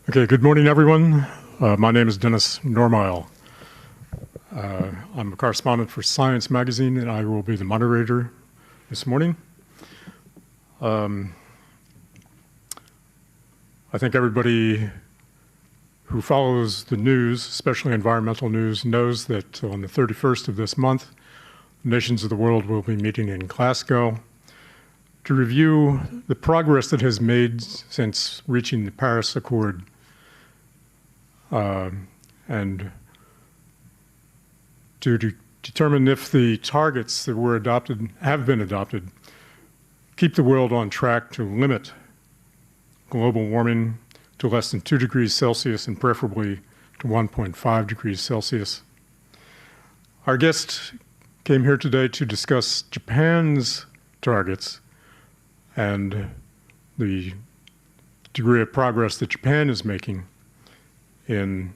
Okay, good morning, everyone. My name is Dennis Normile. I'm a correspondent for Science Magazine, and I will be the moderator this morning. I think everybody who follows the news, especially environmental news, knows that on the 31st of this month, nations of the world will be meeting in Glasgow to review the progress that has made since reaching the Paris Accord and to determine if the targets that were adopted, have been adopted, keep the world on track to limit global warming to less than 2 degrees Celsius and preferably to 1.5 degrees Celsius. Our guest came here today to discuss Japan's targets and the degree of progress that Japan is making in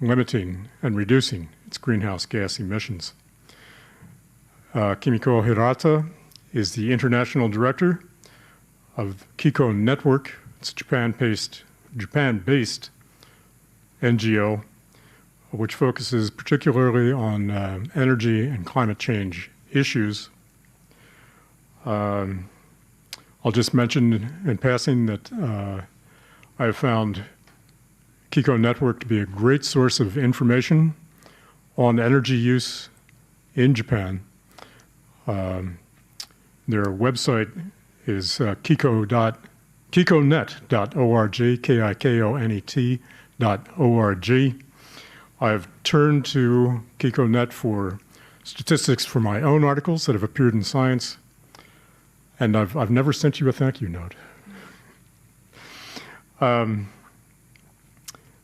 limiting and reducing its greenhouse gas emissions. Kimiko Hirata is the international director of KIKO Network. It's a Japan-based NGO, which focuses particularly on energy and climate change issues. I'll just mention in passing that I have found KIKO Network to be a great source of information on energy use in Japan. Their website is kikonet.org, KIKONET.org. I've turned to KIKONet for statistics for my own articles that have appeared in Science, and I've never sent you a thank you note.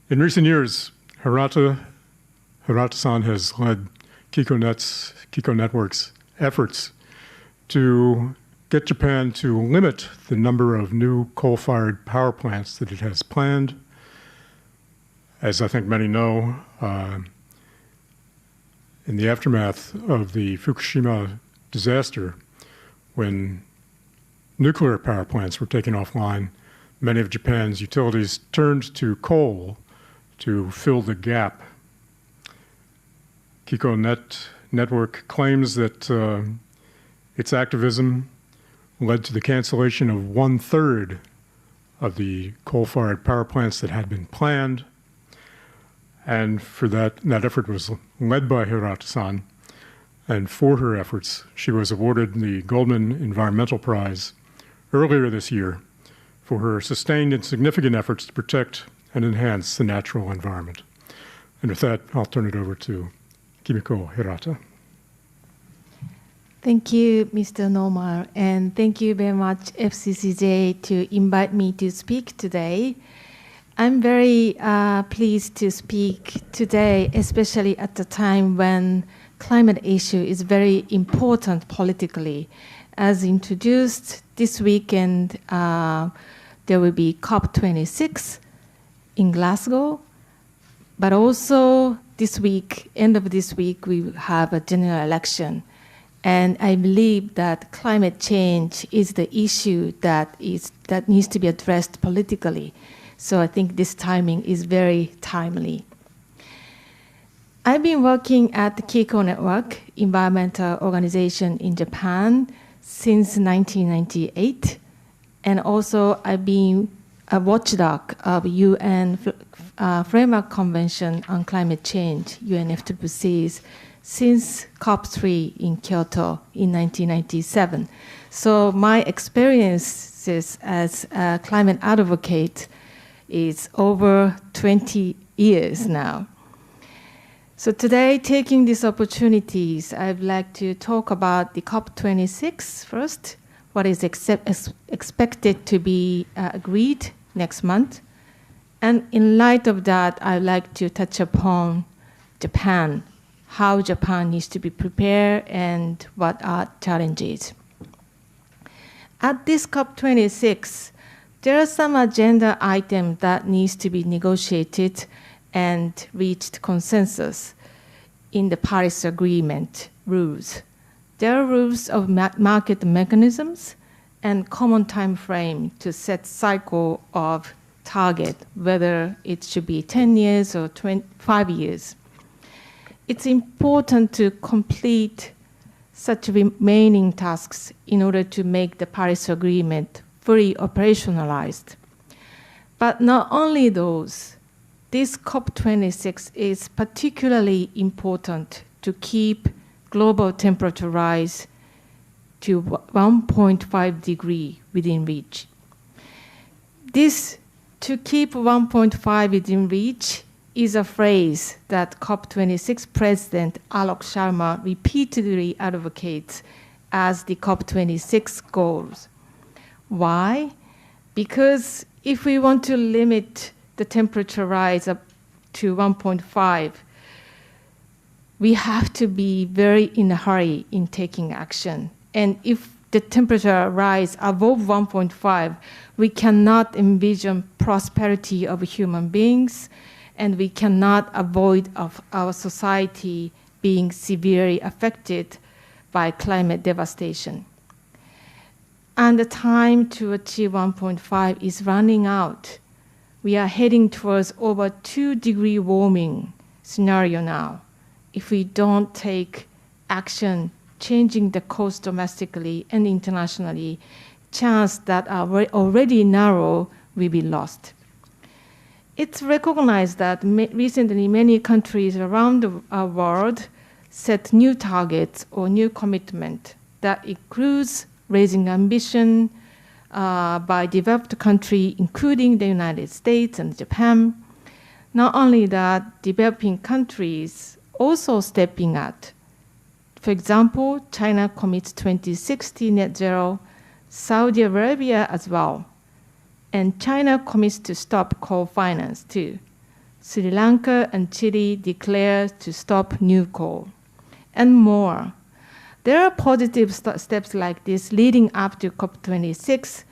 In recent years, Hirata-san has led KIKO Network's efforts to get Japan to limit the number of new coal-fired power plants that it has planned. As I think many know, in the aftermath of the Fukushima disaster, when nuclear power plants were taken offline, many of Japan's utilities turned to coal to fill the gap. KIKO Network claims that its activism led to the cancellation of 1/3 of the coal-fired power plants that had been planned. And for that effort was led by Hirata-san. And for her efforts, she was awarded the Goldman Environmental Prize earlier this year for her sustained and significant efforts to protect and enhance the natural environment. And with that, I'll turn it over to Kimiko Hirata. Thank you, Mr. Nomar, and thank you very much, FCCJ, to invite me to speak today. I'm very pleased to speak today, especially at the time when climate issue is very important politically. As introduced, this weekend there will be COP26 in Glasgow, but also this week, end of this week, we will have a general election. And I believe that climate change is the issue that needs to be addressed politically. So I think this timing is very timely. I've been working at the KIKO Network, environmental organization in Japan, since 1998. And also I've been a watchdog of UN Framework Convention on Climate Change, UNFCCC, since COP3 in Kyoto in 1997. So my experiences as a climate advocate is over 20 years now. So today, taking these opportunities, I'd like to talk about the COP26 first, what is expected to be agreed next month. And in light of that, I'd like to touch upon Japan, how Japan needs to be prepared and what are challenges. At this COP26, there are some agenda items that needs to be negotiated and reached consensus in the Paris Agreement rules. There are rules of market mechanisms and common time frame to set cycle of target, whether it should be 10 years or 5 years. It's important to complete such remaining tasks in order to make the Paris Agreement fully operationalized. But not only those, this COP26 is particularly important to keep global temperature rise to 1.5 degree within reach. This, to keep 1.5 within reach, is a phrase that COP26 President Alok Sharma repeatedly advocates as the COP26 goals. Why? Because if we want to limit the temperature rise up to 1.5, we have to be very in a hurry in taking action. And if the temperature rise above 1.5, we cannot envision prosperity of human beings, and we cannot avoid of our society being severely affected by climate devastation. And the time to achieve 1.5 is running out. We are heading towards over 2-degree warming scenario now. If we don't take action, changing the course domestically and internationally, chance that are already narrow will be lost. It's recognized that recently many countries around the world set new targets or new commitment that includes raising ambition by developed countries, including the United States and Japan. Not only that, developing countries also stepping up. For example, China commits 2060 net zero, Saudi Arabia as well. And China commits to stop coal finance too. Sri Lanka and Chile declare to stop new coal, and more. There are positive steps like this leading up to COP26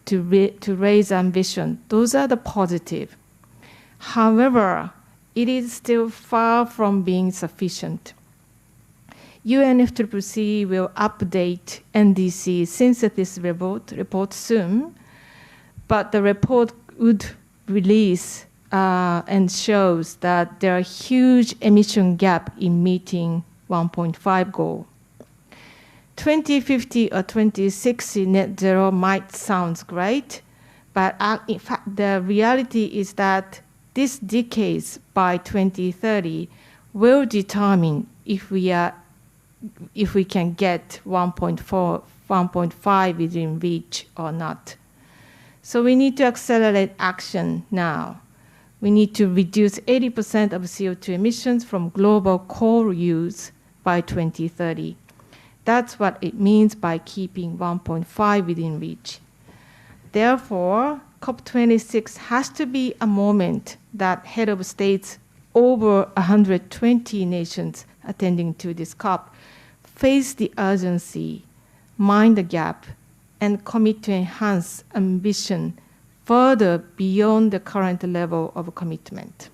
to raise ambition. Those are the positive. However, it is still far from being sufficient. UNFCCC will update NDC synthesis report soon, but the report would release and shows that there are huge emission gap in meeting 1.5 goal. 2050 or 2060 net zero might sound great, but in fact the reality is that this decade by 2030 will determine if we can get 1.5 within reach or not. So we need to accelerate action now. We need to reduce 80% of CO2 emissions from global coal use by 2030. That's what it means by keeping 1.5 within reach. Therefore, COP26 has to be a moment that head of states over 120 nations attending to this COP face the urgency, mind the gap, and commit to enhance ambition further beyond the current level of commitment.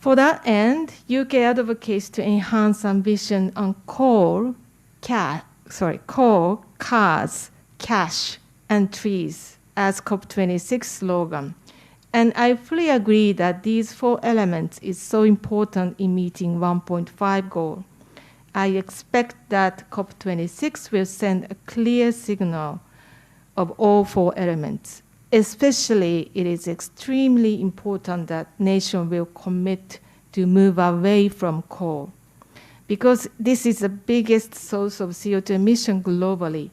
For that end, UK advocates to enhance ambition on coal, cars, cash, and trees as COP26 slogan. And I fully agree that these 4 elements is so important in meeting 1.5 goal. I expect that COP26 will send a clear signal of all 4 elements. Especially, it is extremely important that nations will commit to move away from coal, because this is the biggest source of CO2 emission globally.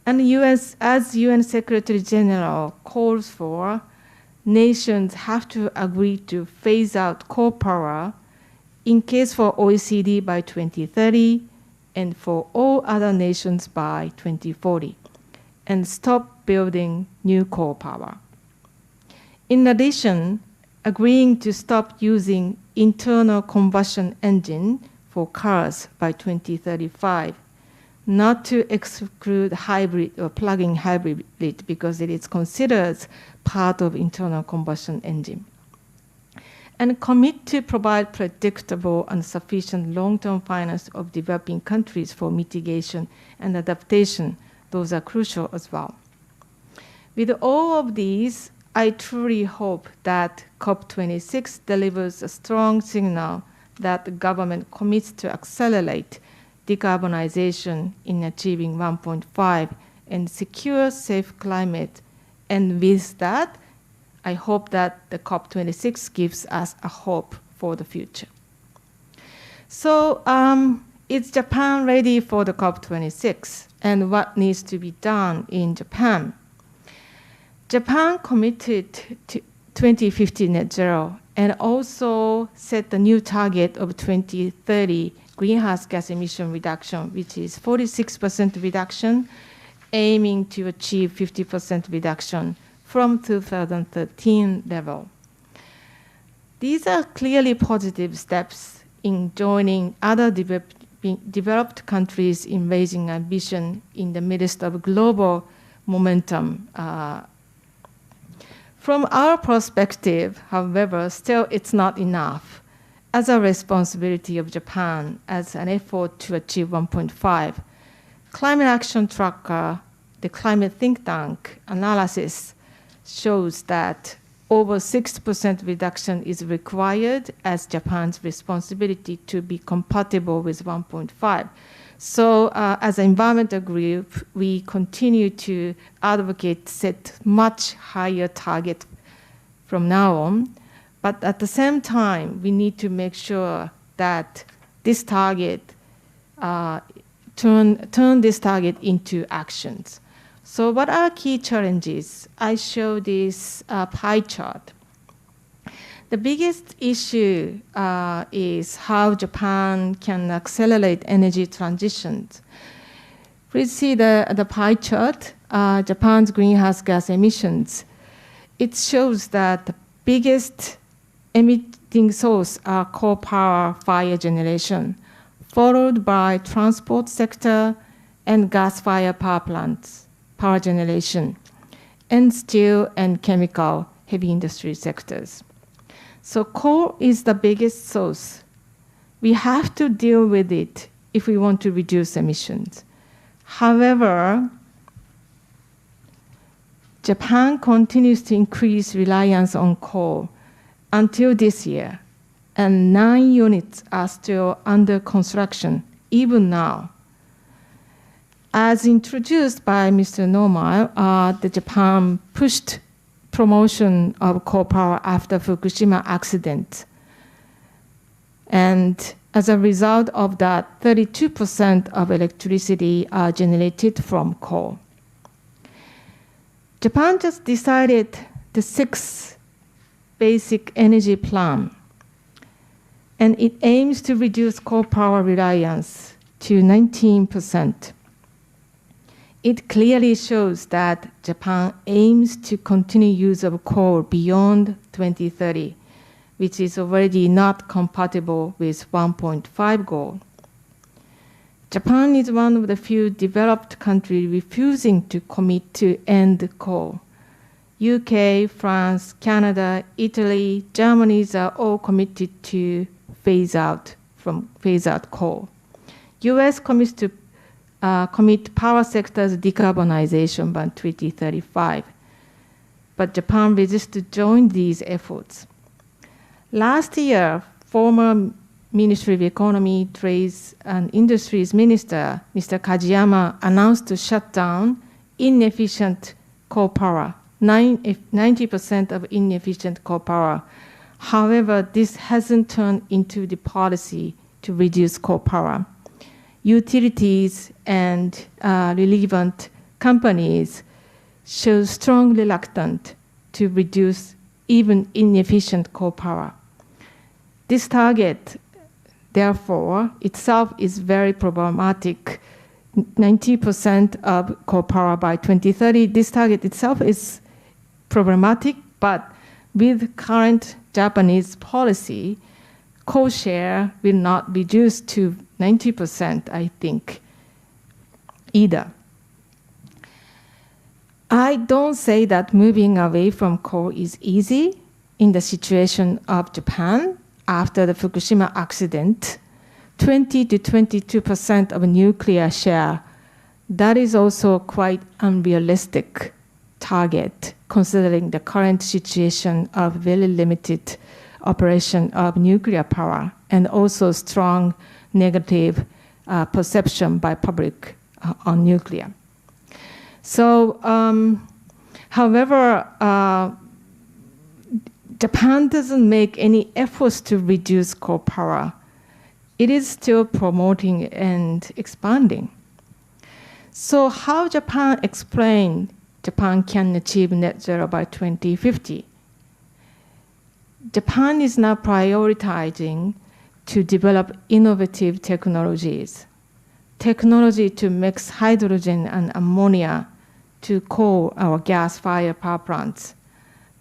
And as UN Secretary General calls for, nations have to agree to phase out coal power in case for OECD by 2030 and for all other nations by 2040, and stop building new coal power. In addition, agreeing to stop using internal combustion engine for cars by 2035, not to exclude hybrid or plug-in hybrid because it is considered part of internal combustion engine. And commit to provide predictable and sufficient long-term finance of developing countries for mitigation and adaptation. Those are crucial as well. With all of these, I truly hope that COP26 delivers a strong signal that the government commits to accelerate decarbonization in achieving 1.5 and secure, safe climate. And with that, I hope that the COP26 gives us a hope for the future. So is Japan ready for the COP26? And what needs to be done in Japan? Japan committed to 2050 net zero and also set a new target of 2030 greenhouse gas emission reduction, which is 46% reduction, aiming to achieve 50% reduction from 2013 level. These are clearly positive steps in joining other developed countries in raising ambition in the midst of global momentum. From our perspective, however, still it's not enough. As a responsibility of Japan as an effort to achieve 1.5, Climate Action Tracker, the climate think tank analysis shows that over 6% reduction is required as Japan's responsibility to be compatible with 1.5. So as an environmental group, we continue to advocate set much higher target from now on. But at the same time, we need to make sure that this target, turn this target into actions. So what are key challenges? I show this pie chart. The biggest issue is how Japan can accelerate energy transitions. Please see the pie chart, Japan's greenhouse gas emissions. It shows that the biggest emitting source are coal power fire generation, followed by transport sector and gas-fired power plants, power generation, and steel and chemical heavy industry sectors. So coal is the biggest source. We have to deal with it if we want to reduce emissions. However, Japan continues to increase reliance on coal until this year, and 9 units are still under construction, even now. As introduced by Mr. Nomar, the Japan pushed promotion of coal power after Fukushima accident. And as a result of that, 32% of electricity are generated from coal. Japan just decided the 6th basic energy plan, and it aims to reduce coal power reliance to 19%. It clearly shows that Japan aims to continue use of coal beyond 2030, which is already not compatible with 1.5 goal. Japan is one of the few developed countries refusing to commit to end coal. UK, France, Canada, Italy, Germany are all committed to phase out coal. US commits to commit power sector's decarbonization by 2035. But Japan resists to join these efforts. Last year, former Ministry of Economy, Trades and Industries Minister, Mr. Kajiyama, announced to shut down inefficient coal power, 90% of inefficient coal power. However, this hasn't turned into the policy to reduce coal power. Utilities and relevant companies show strong reluctance to reduce even inefficient coal power. This target, therefore, itself is very problematic. 90% of coal power by 2030. This target itself is problematic, but with current Japanese policy, coal share will not reduce to 90%, I think, either. I don't say that moving away from coal is easy in the situation of Japan after the Fukushima accident. 20 to 22% of nuclear share, that is also quite unrealistic target, considering the current situation of very limited operation of nuclear power and also strong negative perception by public on nuclear. So, however, Japan doesn't make any efforts to reduce coal power. It is still promoting and expanding. So how Japan explain Japan can achieve net zero by 2050? Japan is now prioritizing to develop innovative technologies. Technology to mix hydrogen and ammonia to coal or gas-fired power plants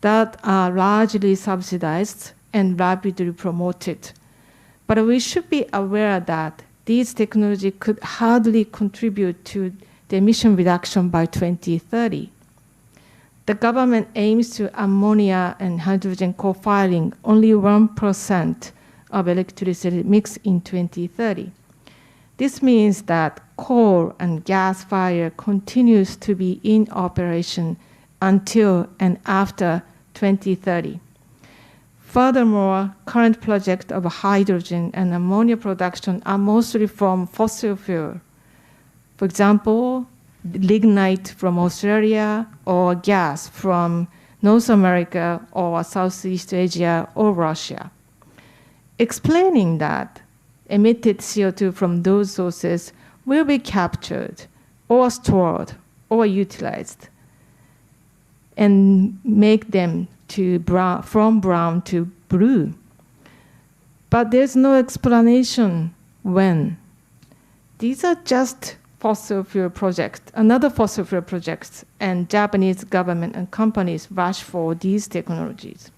that are largely subsidized and rapidly promoted. But we should be aware that these technologies could hardly contribute to the emission reduction by 2030. The government aims to ammonia and hydrogen co-firing only 1% of electricity mix in 2030. This means that coal and gas fire continues to be in operation until and after 2030. Furthermore, current projects of hydrogen and ammonia production are mostly from fossil fuel. For example, lignite from Australia or gas from North America or Southeast Asia or Russia. Explaining that emitted CO2 from those sources will be captured or stored or utilized and make them to brown, from brown to blue. But there's no explanation when. These are just fossil fuel projects, another fossil fuel projects, and Japanese government and companies rush for these technologies.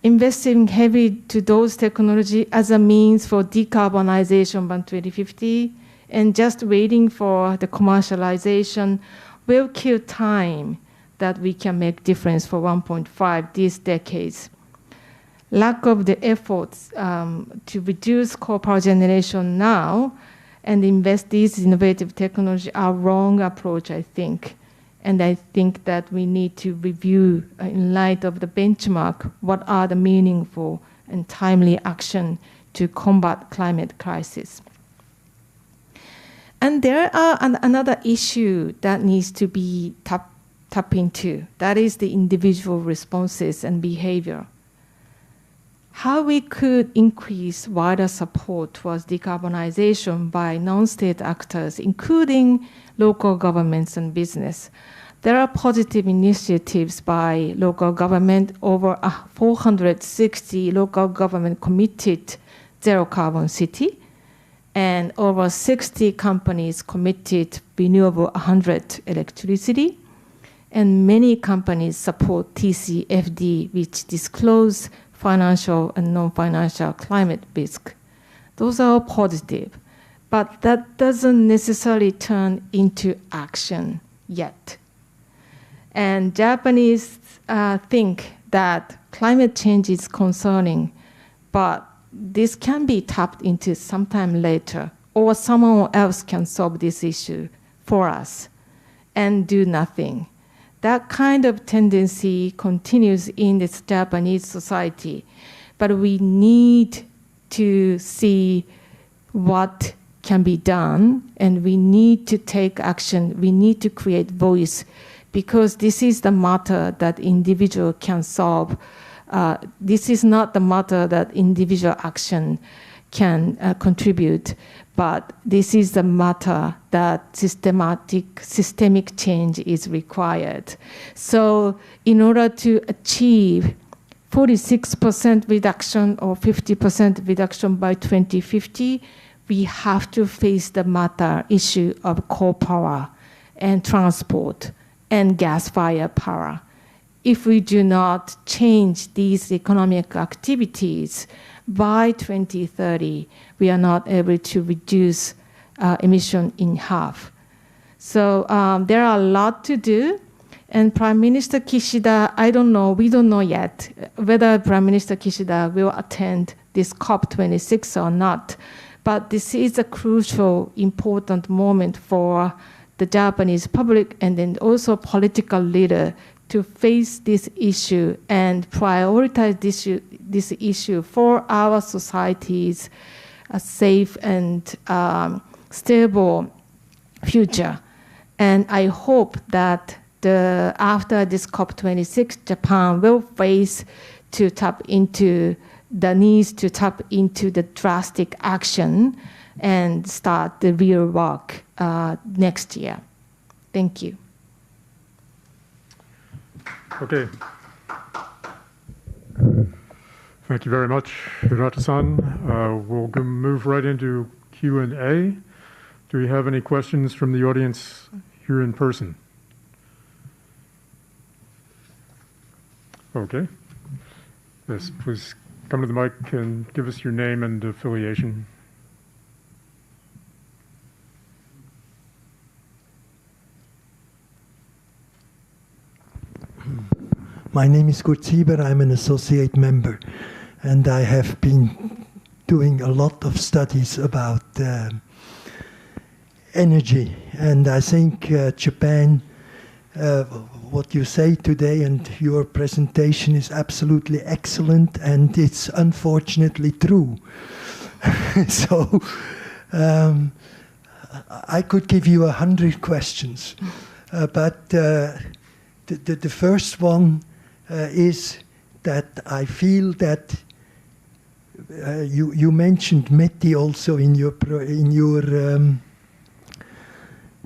Investing heavily to those technologies as a means for decarbonization by 2050 and just waiting for the commercialization will kill time that we can make difference for 1.5 these decades. Lack of the efforts to reduce coal power generation now and invest these innovative technology are wrong approach, I think. And I think that we need to review, in light of the benchmark, what are the meaningful and timely action to combat climate crisis. And there are another issue that needs to be tap into. That is the individual responses and behavior. How we could increase wider support towards decarbonization by non-state actors, including local governments and business. There are positive initiatives by local government. Over 460 local government committed zero carbon city, and over 60 companies committed renewable 100 electricity. And many companies support TCFD, which disclose financial and non-financial climate risk. Those are all positive, but that doesn't necessarily turn into action yet. And Japanese think that climate change is concerning, but this can be tapped into sometime later, or someone else can solve this issue for us and do nothing. That kind of tendency continues in this Japanese society, but we need to see what can be done, and we need to take action. We need to create voice, because this is the matter that individual can solve. This is not the matter that individual action can contribute, but this is the matter that systemic change is required. So in order to achieve 46% reduction or 50% reduction by 2050, we have to face the matter issue of coal power and transport and gas-fired power. If we do not change these economic activities by 2030, we are not able to reduce emission in half. So there are a lot to do. And Prime Minister Kishida, we don't know yet whether Prime Minister Kishida will attend this COP26 or not. But this is a crucial, important moment for the Japanese public and then also political leader to face this issue and prioritize this issue for our society's safe and stable future. And I hope that after this COP26, Japan will face to tap into the needs to tap into the drastic action and start the real work next year. Thank you. Okay. Thank you very much, Hirata-san. We'll move right into Q&A. Do we have any questions from the audience here in person? Okay. Yes, please come to the mic and give us your name and affiliation. My name is Kurt Sieber. I'm an associate member, and I have been doing a lot of studies about energy. And I think Japan, what you say today and your presentation is absolutely excellent, and it's unfortunately true. So I could give you 100 questions, but the first one is that I feel that you mentioned METI also in your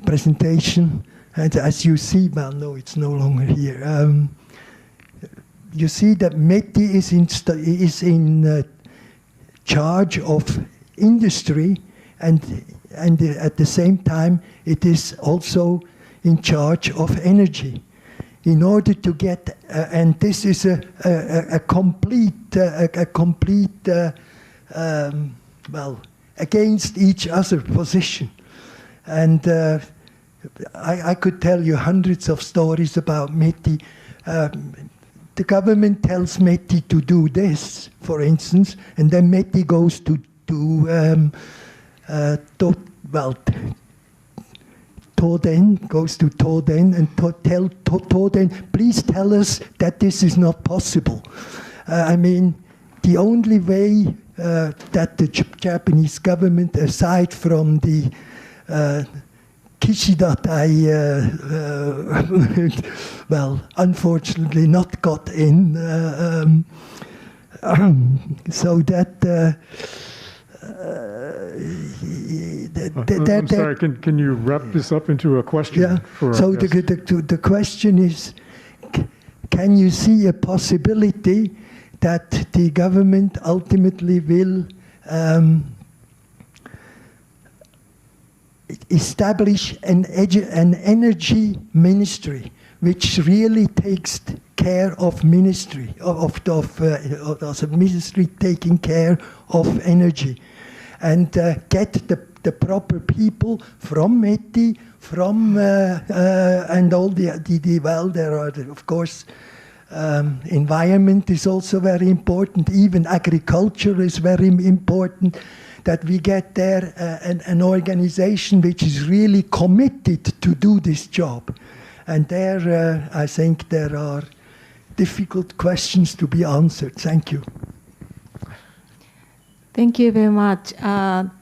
presentation, and as you see, well, no, it's no longer here. You see that METI is in charge of industry, and at the same time, it is also in charge of energy. In order to get, and this is a complete, well, against each other position. And I could tell you hundreds of stories about METI. The government tells METI to do this, for instance, and then METI goes to Toden, goes to Toden and tell Toden, please tell us that this is not possible. I mean, the only way that the Japanese government, aside from the Kishida, well, unfortunately not got in, so that I'm sorry, can you wrap this up into a question? Yeah, so the question is, can you see a possibility that the government ultimately will establish an energy ministry which really takes care of ministry, of a ministry taking care of energy, and get the proper people from METI, from and all the well, there are of course environment is also very important. Even agriculture is very important. That we get there an organization which is really committed to do this job, and there I think there are difficult questions to be answered. Thank you. Thank you very much.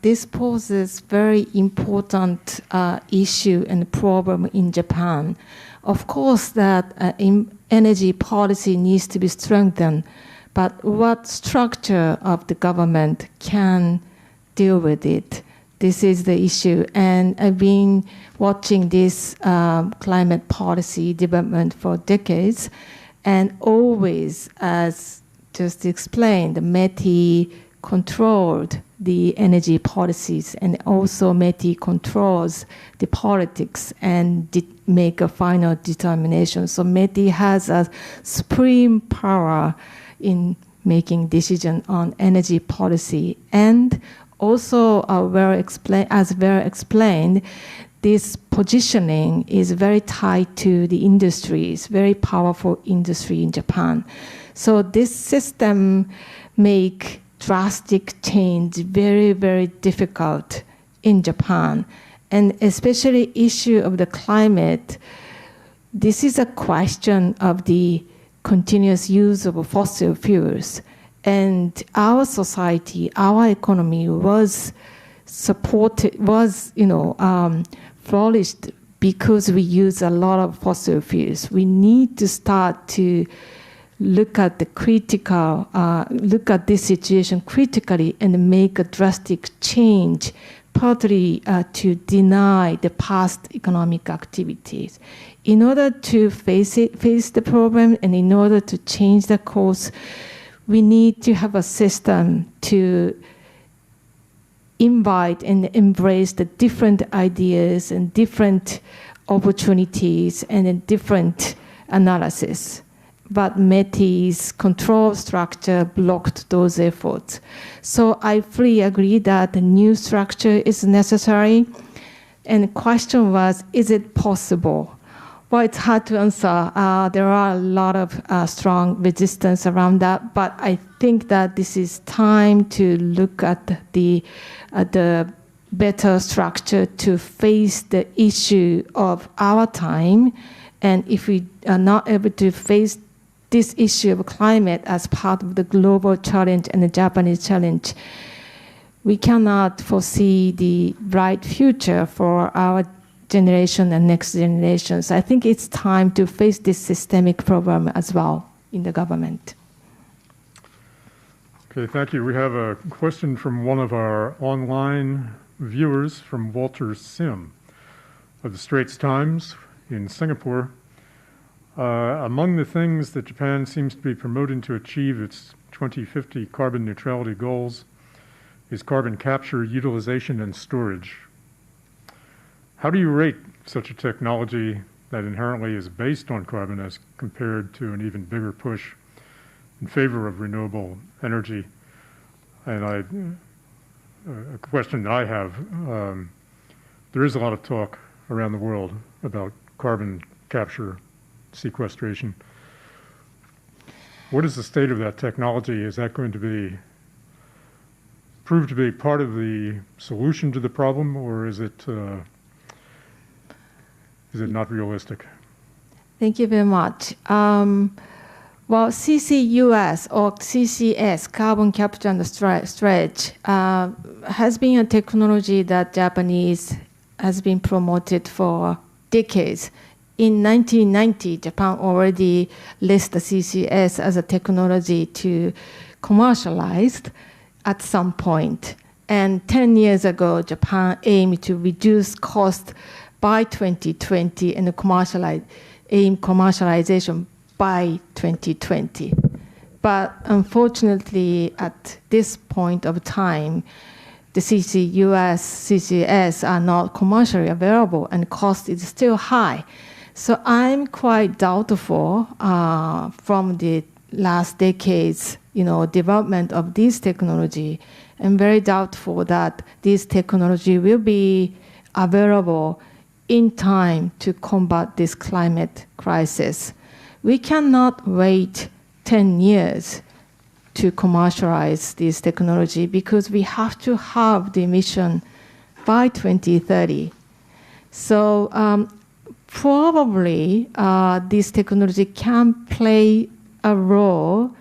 This poses very important issue and problem in Japan. Of course, that energy policy needs to be strengthened, but what structure of the government can deal with it? This is the issue, and I've been watching this climate policy development for decades, and always, as just explained, the METI controlled the energy policies, and also METI controls the politics and make a final determination. So METI has a supreme power in making decision on energy policy. And also, as Vera explained, this positioning is very tied to the industry. It's very powerful industry in Japan. So this system make drastic change very, very difficult in Japan. and especially issue of the climate, this is a question of the continuous use of fossil fuels. And our society, our economy was flourished because we use a lot of fossil fuels. We need to start to look at this situation critically and make a drastic change, partly to deny the past economic activities. In order to face the problem and in order to change the course, we need to have a system to invite and embrace the different ideas and different opportunities and different analysis. But METI's control structure blocked those efforts. So I fully agree that a new structure is necessary. And the question was, is it possible? Well, it's hard to answer. There are a lot of strong resistance around that, but I think that this is time to look at the better structure to face the issue of our time. And if we are not able to face this issue of climate as part of the global challenge and the Japanese challenge, we cannot foresee the bright future for our generation and next generations. I think it's time to face this systemic problem as well in the government. Okay, thank you. We have a question from one of our online viewers, from Walter Sim of the Straits Times in Singapore. Among the things that Japan seems to be promoting to achieve its 2050 carbon neutrality goals is carbon capture, utilization, and storage. How do you rate such a technology that inherently is based on carbon as compared to an even bigger push in favor of renewable energy? And a question that I have, there is a lot of talk around the world about carbon capture, sequestration. What is the state of that technology? Is that going to prove to be part of the solution to the problem, or is it not realistic? Thank you very much. Well, CCUS or CCS, carbon capture and storage, has been a technology that Japanese has been promoted for decades. In 1990, Japan already listed CCS as a technology to commercialize at some point. And 10 years ago, Japan aimed to reduce cost by 2020 and commercialization by 2020. But unfortunately, at this point of time, the CCS are not commercially available and cost is still high. So I'm quite doubtful from the last decade's development of this technology. I'm very doubtful that this technology will be available in time to combat this climate crisis. We cannot wait 10 years to commercialize this technology because we have to have the emission by 2030. So probably this technology can play a role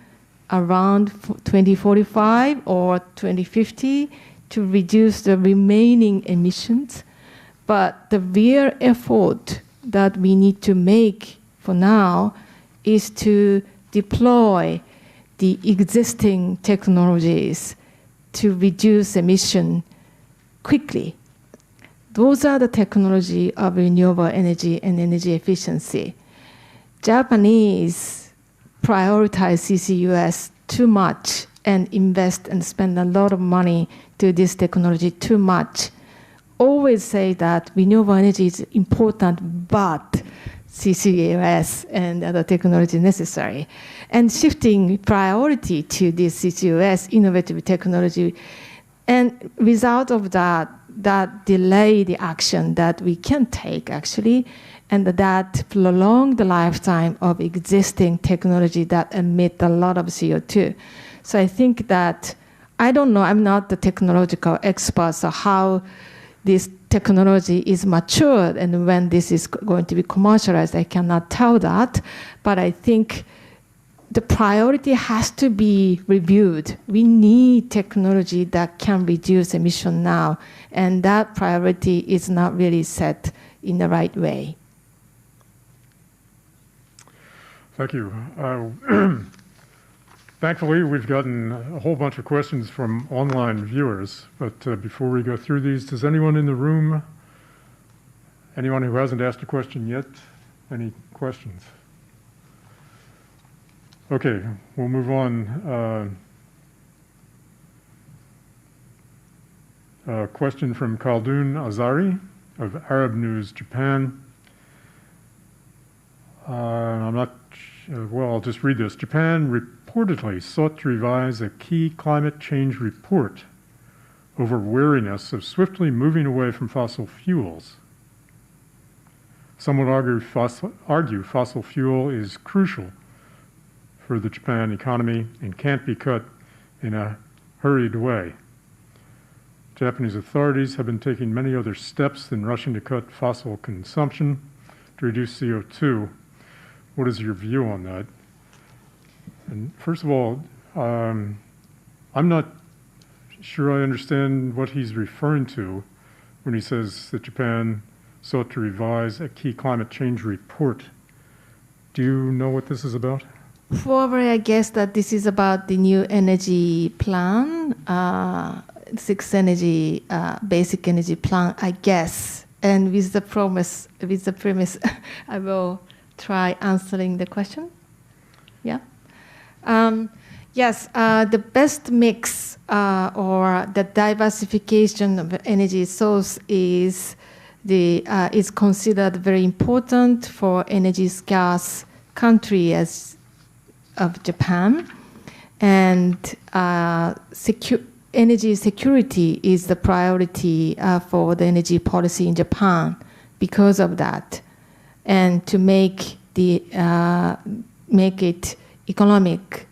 around 2045 or 2050 to reduce the remaining emissions. But the real effort that we need to make for now is to deploy the existing technologies to reduce emission quickly. Those are the technology of renewable energy and energy efficiency. Japanese prioritize CCUS too much and invest and spend a lot of money to this technology too much. Always say that renewable energy is important, but CCUS and other technology necessary. And shifting priority to this CCUS, innovative technology, and result of that delay the action that we can take actually, and that prolong the lifetime of existing technology that emit a lot of CO2. So I think that, I don't know, I'm not the technological expert, so how this technology is matured and when this is going to be commercialized, I cannot tell that. But I think the priority has to be reviewed. We need technology that can reduce emission now, and that priority is not really set in the right way. Thank you. Thankfully, we've gotten a whole bunch of questions from online viewers, but before we go through these, does anyone in the room, anyone who hasn't asked a question yet, any questions? Okay, we'll move on. A question from Khaldoon Azari of Arab News Japan. I'll just read this. Japan reportedly sought to revise a key climate change report over weariness of swiftly moving away from fossil fuels. Some would argue fossil fuel is crucial for the Japan economy and can't be cut in a hurried way. Japanese authorities have been taking many other steps than rushing to cut fossil consumption to reduce CO2. What is your view on that? And first of all, I'm not sure I understand what he's referring to when he says that Japan sought to revise a key climate change report. Do you know what this is about? Probably, I guess that this is about the new energy plan, sixth energy, basic energy plan, I guess. And with the premise, I will try answering the question. Yeah. Yes, the best mix or the diversification of energy source is considered very important for energy scarce country of Japan, and energy security is the priority for the energy policy in Japan because of that, and to make it economic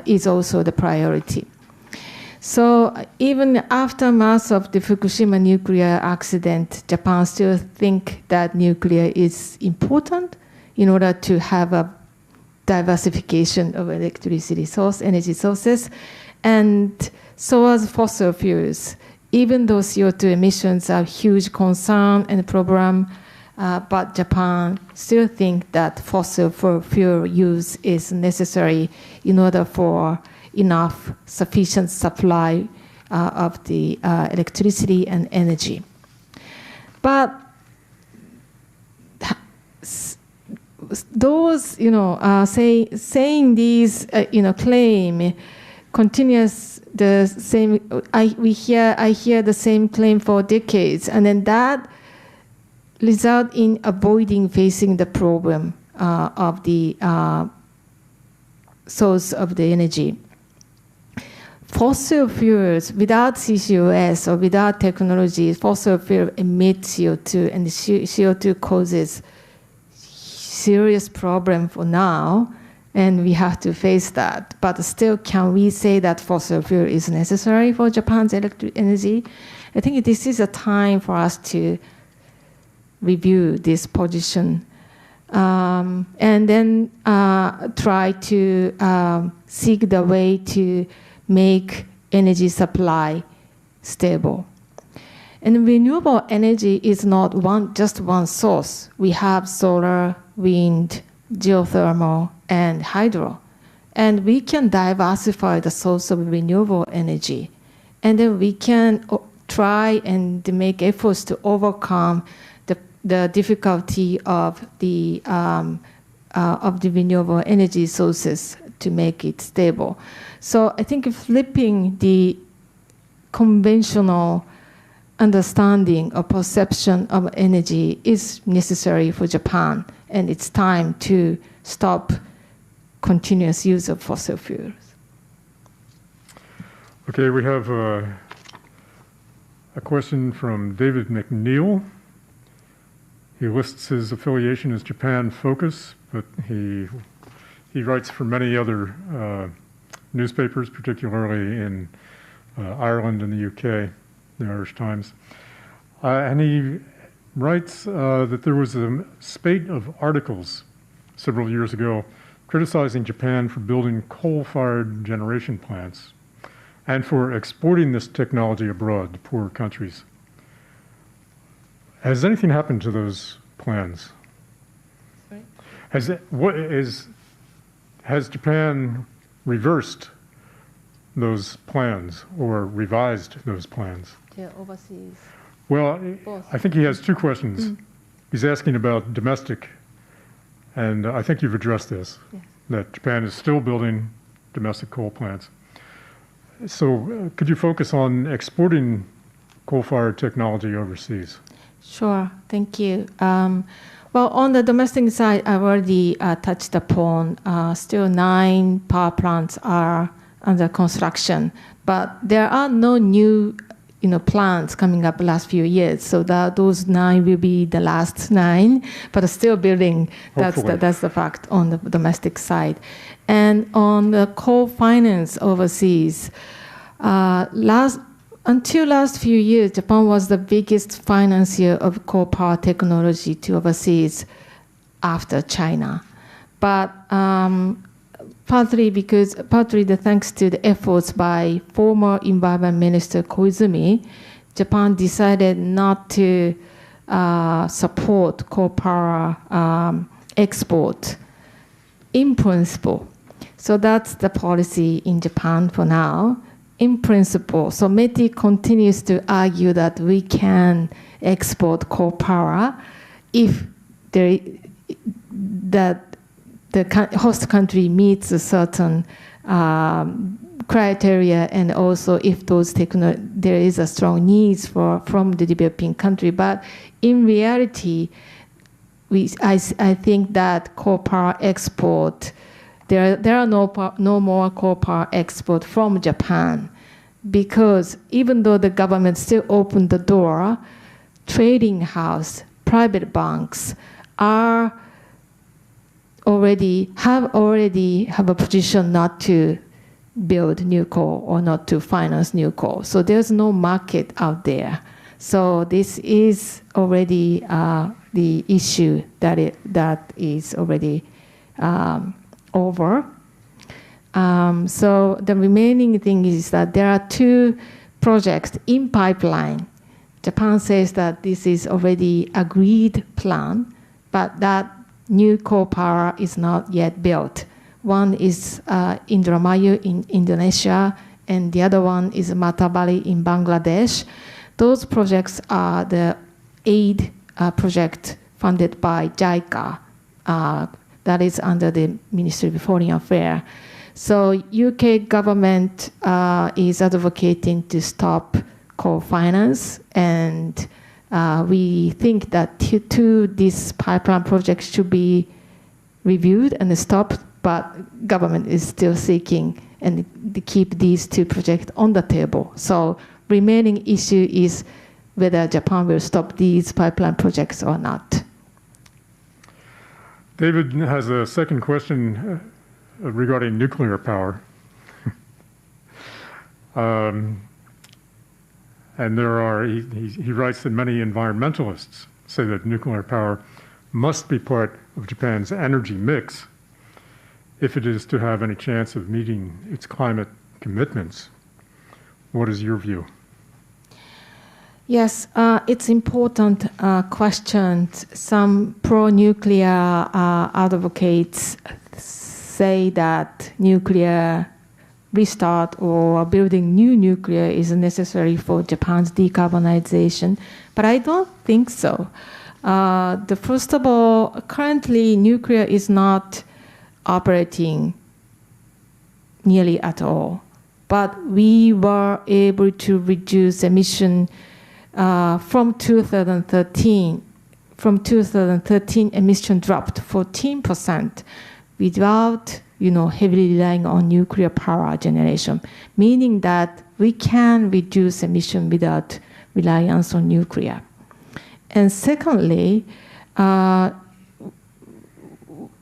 is also the priority. So even aftermath of the Fukushima nuclear accident, Japan still think that nuclear is important in order to have a diversification of electricity source, energy sources, and so as fossil fuels. Even though CO2 emissions are a huge concern and problem, but Japan still think that fossil fuel use is necessary in order for enough sufficient supply of the electricity and energy. But those, saying these, claim continuous the same. I hear the same claim for decades, and then that result in avoiding facing the problem of the source of the energy. Fossil fuels, without CCUS or without technology, fossil fuel emit CO2, and the CO2 causes serious problem for now, and we have to face that. But still, can we say that fossil fuel is necessary for Japan's electric energy? I think this is a time for us to review this position, and then try to seek the way to make energy supply stable. And renewable energy is not just one source. We have solar, wind, geothermal, and hydro. And we can diversify the source of renewable energy. And then we can try and make efforts to overcome the difficulty of the renewable energy sources to make it stable. So I think flipping the conventional understanding or perception of energy is necessary for Japan, and it's time to stop continuous use of fossil fuels. Okay, we have a question from David McNeil. He lists his affiliation as Japan Focus, but he writes for many other newspapers, particularly in Ireland and the UK, the Irish Times. And he writes that there was a spate of articles several years ago criticizing Japan for building coal-fired generation plants and for exporting this technology abroad to poorer countries. Has anything happened to those plans? Right. Has Japan reversed those plans or revised those plans? To overseas. Well, Both. I think he has two questions. He's asking about domestic, and I think you've addressed this, Yes. that Japan is still building domestic coal plants. So could you focus on exporting coal-fired technology overseas? Sure, thank you. Well, on the domestic side, I've already touched upon. Still 9 power plants are under construction, but there are no new, plants coming up last few years. So those 9 will be the last 9, but still building. That's the fact on the domestic side. And on the coal finance overseas, until last few years, Japan was the biggest financier of coal power technology to overseas after China. But partly thanks to the efforts by former Environment Minister Koizumi, Japan decided not to support coal power export in principle. So that's the policy in Japan for now. In principle, so METI continues to argue that we can export coal power if that the host country meets a certain criteria, and also if there is a strong needs from the developing country. But in reality, I think that coal power export. There are no more coal power export from Japan, because even though the government still opened the door, trading house, private banks have already have a position not to build new coal or not to finance new coal. So there's no market out there. So this is already the issue that is already over. So the remaining thing is that there are 2 projects in pipeline. Japan says that this is already agreed plan, but that new coal power is not yet built. One is Indramayu in Indonesia, and the other one is Matabali in Bangladesh. Those projects are the aid project funded by JICA. That is under the Ministry of Foreign Affairs. So UK government is advocating to stop coal finance, and we think that this pipeline project should be reviewed and stopped, but government is still seeking and to keep these 2 projects on the table. So remaining issue is whether Japan will stop these pipeline projects or not. David has a second question regarding nuclear power. And he writes that many environmentalists say that nuclear power must be part of Japan's energy mix if it is to have any chance of meeting its climate commitments. What is your view? Yes, it's important question. Some pro-nuclear advocates say that nuclear restart or building new nuclear is necessary for Japan's decarbonization, but I don't think so. First of all, currently nuclear is not operating nearly at all, but we were able to reduce emission from 2013. From 2013, emission dropped 14% without, heavily relying on nuclear power generation, meaning that we can reduce emission without reliance on nuclear. And secondly,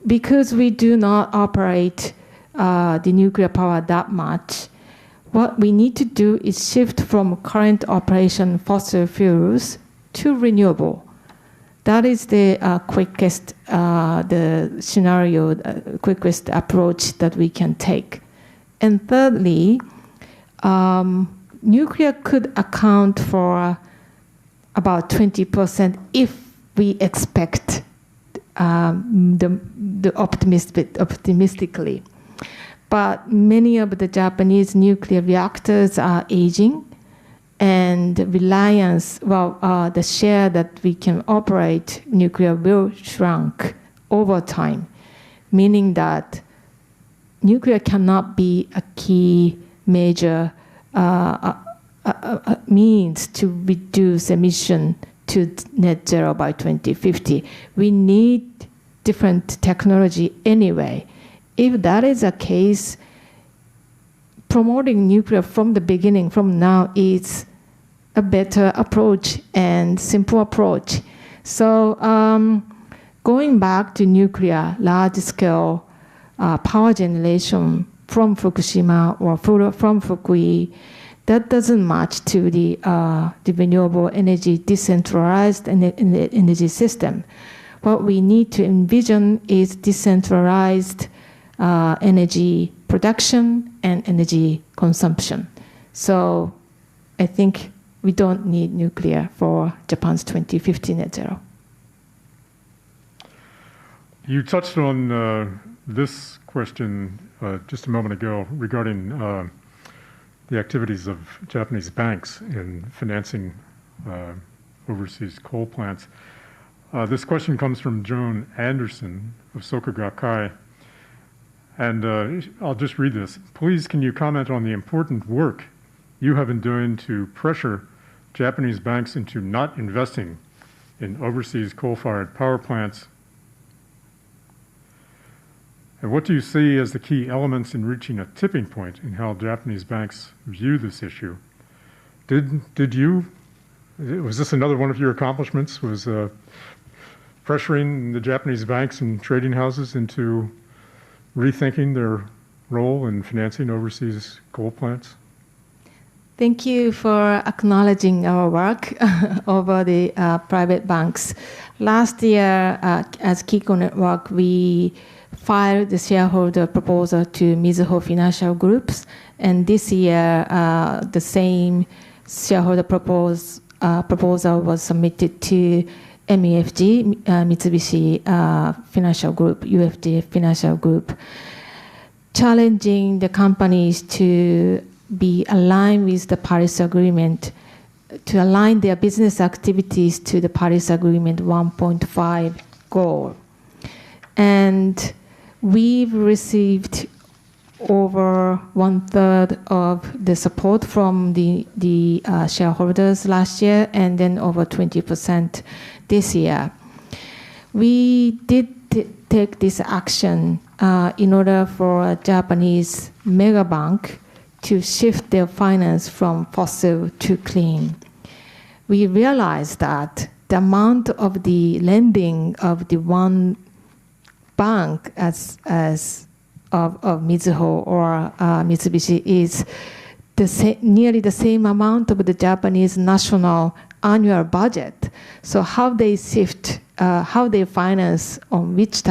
because we do not operate the nuclear power that much, what we need to do is shift from current operation fossil fuels to renewable. That is the quickest the scenario, quickest approach that we can take. And thirdly, nuclear could account for about 20% if we expect the optimistically. But many of the Japanese nuclear reactors are aging, and reliance, the share that we can operate nuclear will shrink over time, meaning that nuclear cannot be a key major means to reduce emission to net zero by 2050. We need different technology anyway. If that is the case, promoting nuclear from the beginning, from now, is a better approach and simple approach. So going back to nuclear, large-scale power generation from Fukushima or from Fukui, that doesn't match to the renewable energy decentralized energy system. What we need to envision is decentralized energy production and energy consumption. So I think we don't need nuclear for Japan's 2050 net zero. You touched on this question just a moment ago regarding the activities of Japanese banks in financing overseas coal plants. This question comes from Joan Anderson of Soka Gakkai. And I'll just read this. Please, can you comment on the important work you have been doing to pressure Japanese banks into not investing in overseas coal-fired power plants? And what do you see as the key elements in reaching a tipping point in how Japanese banks view this issue? Was this another one of your accomplishments, was pressuring the Japanese banks and trading houses into rethinking their role in financing overseas coal plants? Thank you for acknowledging our work over the private banks. Last year, as KIKO Network, we filed the shareholder proposal to Mizuho Financial Groups, and this year, the same shareholder proposal was submitted to MUFG, Mitsubishi Financial Group, UFG Financial Group, challenging the companies to be aligned with the Paris Agreement, to align their business activities to the Paris Agreement 1.5 goal. And we've received over 1/3 of the support from the shareholders last year, and then over 20% this year. We did take this action in order for a Japanese mega bank to shift their finance from fossil to clean. We realized that the amount of the lending of the one bank of Mizuho or Mitsubishi is nearly the same amount of the Japanese national annual budget. So how they shift, how they finance on which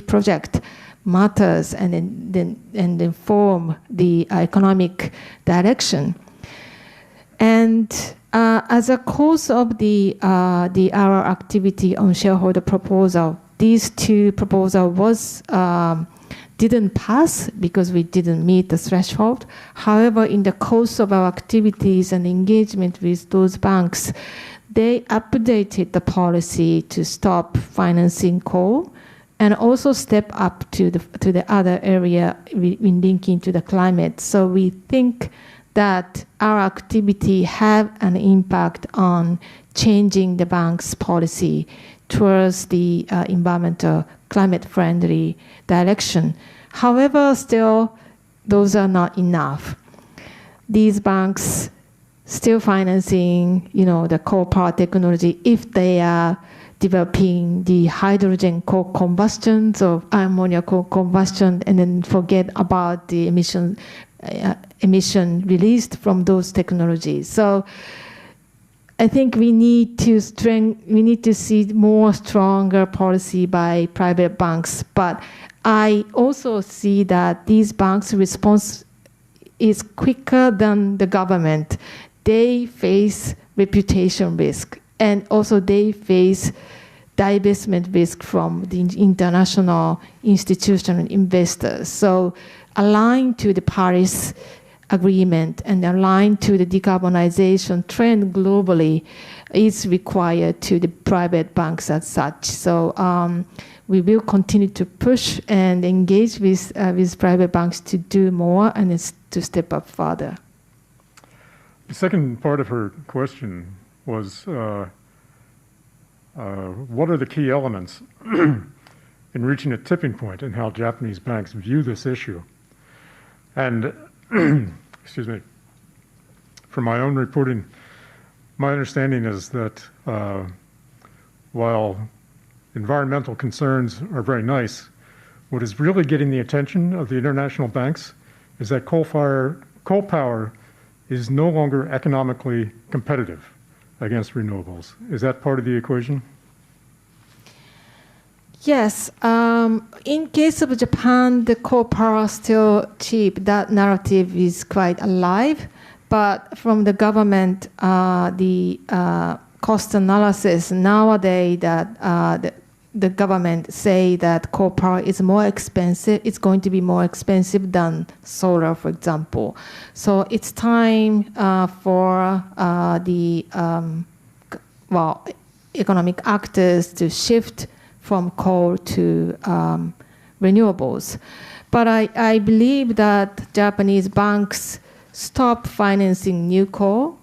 project matters, and then inform the economic direction. And as a cause of our activity on shareholder proposal, these two proposals didn't pass because we didn't meet the threshold. However, in the course of our activities and engagement with those banks, they updated the policy to stop financing coal and also step up to the other area in linking to the climate. So we think that our activity have an impact on changing the bank's policy towards the environmental, climate-friendly direction. However, still, those are not enough. These banks still financing, the coal power technology if they are developing the hydrogen coal combustions or ammonia coal combustion, and then forget about the emission released from those technologies. So I think we need to see more stronger policy by private banks. But I also see that these banks' response is quicker than the government. They face reputation risk, and also they face divestment risk from the international institutional investors. So aligned to the Paris Agreement and aligned to the decarbonization trend globally is required to the private banks as such. So we will continue to push and engage with private banks to do more and to step up further. The second part of her question was, what are the key elements in reaching a tipping point and how Japanese banks view this issue? And, excuse me, from my own reporting, my understanding is that while environmental concerns are very nice, what is really getting the attention of the international banks is that coal power is no longer economically competitive against renewables. Is that part of the equation? Yes. In case of Japan, the coal power is still cheap. That narrative is quite alive. But from the government, the cost analysis nowadays that the government say that coal power is more expensive. It's going to be more expensive than solar, for example. So it's time for the economic actors to shift from coal to renewables. But I believe that Japanese banks stop financing new coal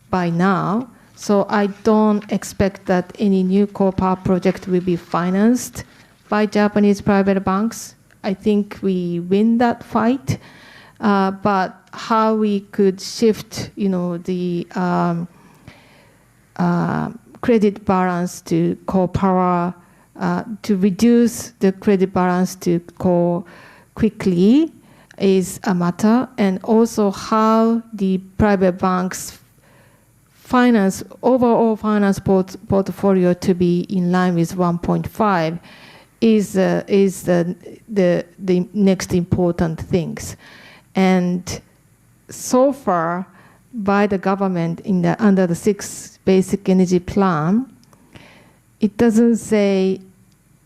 by now. So I don't expect that any new coal power project will be financed by Japanese private banks. I think we win that fight. But how we could shift, the credit balance to coal power, to reduce the credit balance to coal quickly is a matter, and also how the private banks overall finance portfolio to be in line with 1.5 is the next important things. And so far, by the government under the 6th Basic Energy Plan, it doesn't say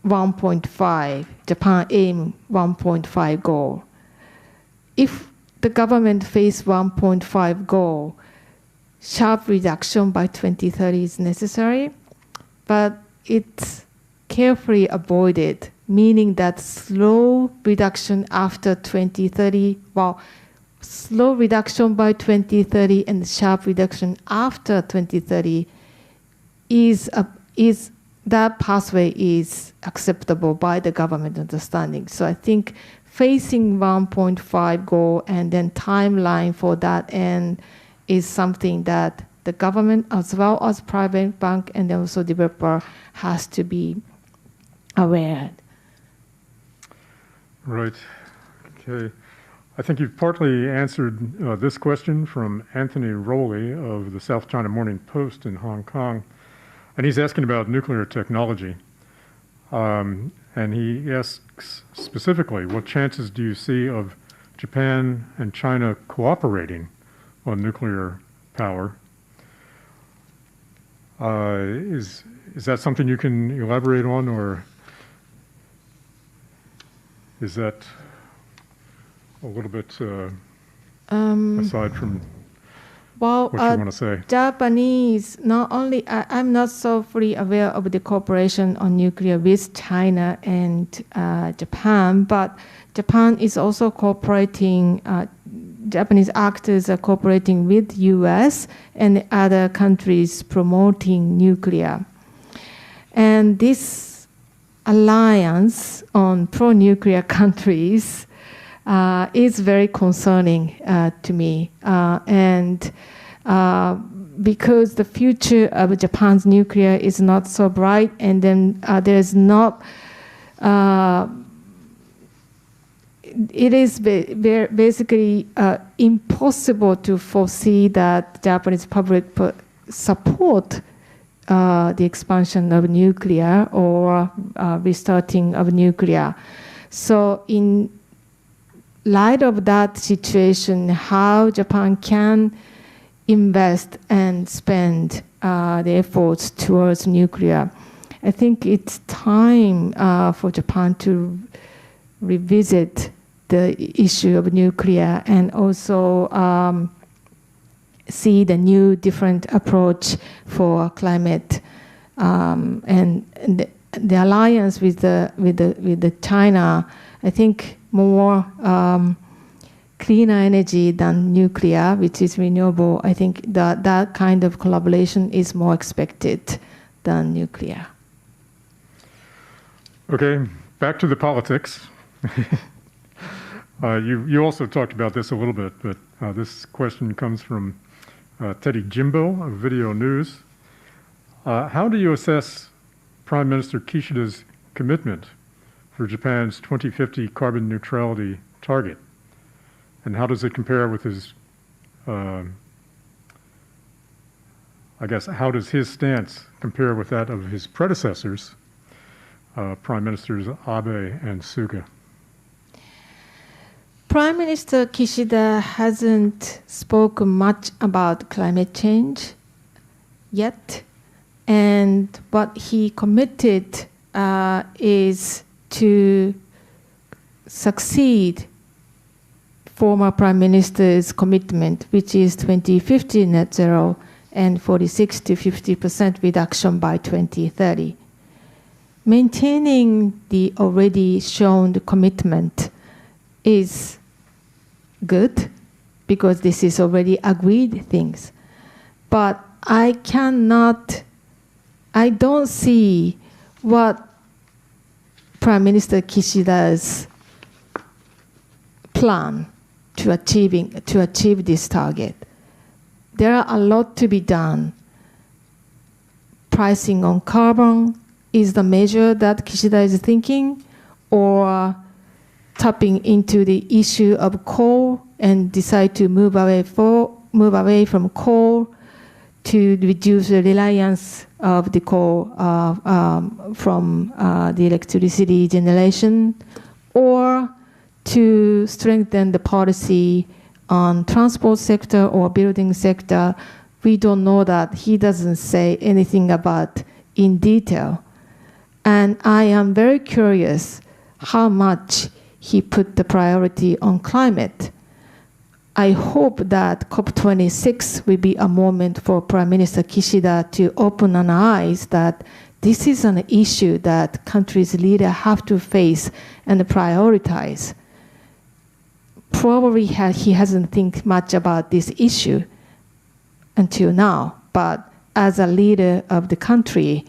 1.5, Japan aim 1.5 goal. If the government face 1.5 goal, sharp reduction by 2030 is necessary, but it's carefully avoided, meaning that slow reduction after 2030, slow reduction by 2030 and sharp reduction after 2030 that pathway is acceptable by the government understanding. So I think facing 1.5 goal and then timeline for that end is something that the government as well as private bank and also developer has to be aware. Right. Okay. I think you've partly answered this question from Anthony Rowley of the South China Morning Post in Hong Kong. And he's asking about nuclear technology. And he asks specifically, what chances do you see of Japan and China cooperating on nuclear power? Is that something you can elaborate on, or is that a little bit aside from what you want to say? Japanese, not only, I'm not so fully aware of the cooperation on nuclear with China and Japan, but Japan is also cooperating, Japanese actors are cooperating with US and other countries promoting nuclear. And this alliance on pro-nuclear countries is very concerning to me. Because the future of Japan's nuclear is not so bright, and then there's not, it is basically impossible to foresee that Japanese public support the expansion of nuclear or restarting of nuclear. So in light of that situation, how Japan can invest and spend the efforts towards nuclear, I think it's time for Japan to revisit the issue of nuclear and also see the new different approach for climate and the alliance with the China. I think more cleaner energy than nuclear, which is renewable. I think that kind of collaboration is more expected than nuclear. Okay, back to the politics. You also talked about this a little bit, but this question comes from Teddy Jimbo of Video News. How do you assess Prime Minister Kishida's commitment for Japan's 2050 carbon neutrality target? And how does it compare with his, how does his stance compare with that of his predecessors, Prime Ministers Abe and Suga? Prime Minister Kishida hasn't spoken much about climate change yet, and what he committed is to succeed former Prime Minister's commitment, which is 2050 net zero and 46 to 50% reduction by 2030. Maintaining the already shown commitment is good because this is already agreed things. But I don't see what Prime Minister Kishida's plan to achieve this target. There are a lot to be done. Pricing on carbon is the measure that Kishida is thinking, or tapping into the issue of coal and decide to move away from coal to reduce the reliance of the coal from the electricity generation, or to strengthen the policy on transport sector or building sector. We don't know that. He doesn't say anything about in detail. And I am very curious how much he put the priority on climate. I hope that COP26 will be a moment for Prime Minister Kishida to open an eyes that this is an issue that countries' leaders have to face and prioritize. Probably he hasn't think much about this issue until now, but as a leader of the country,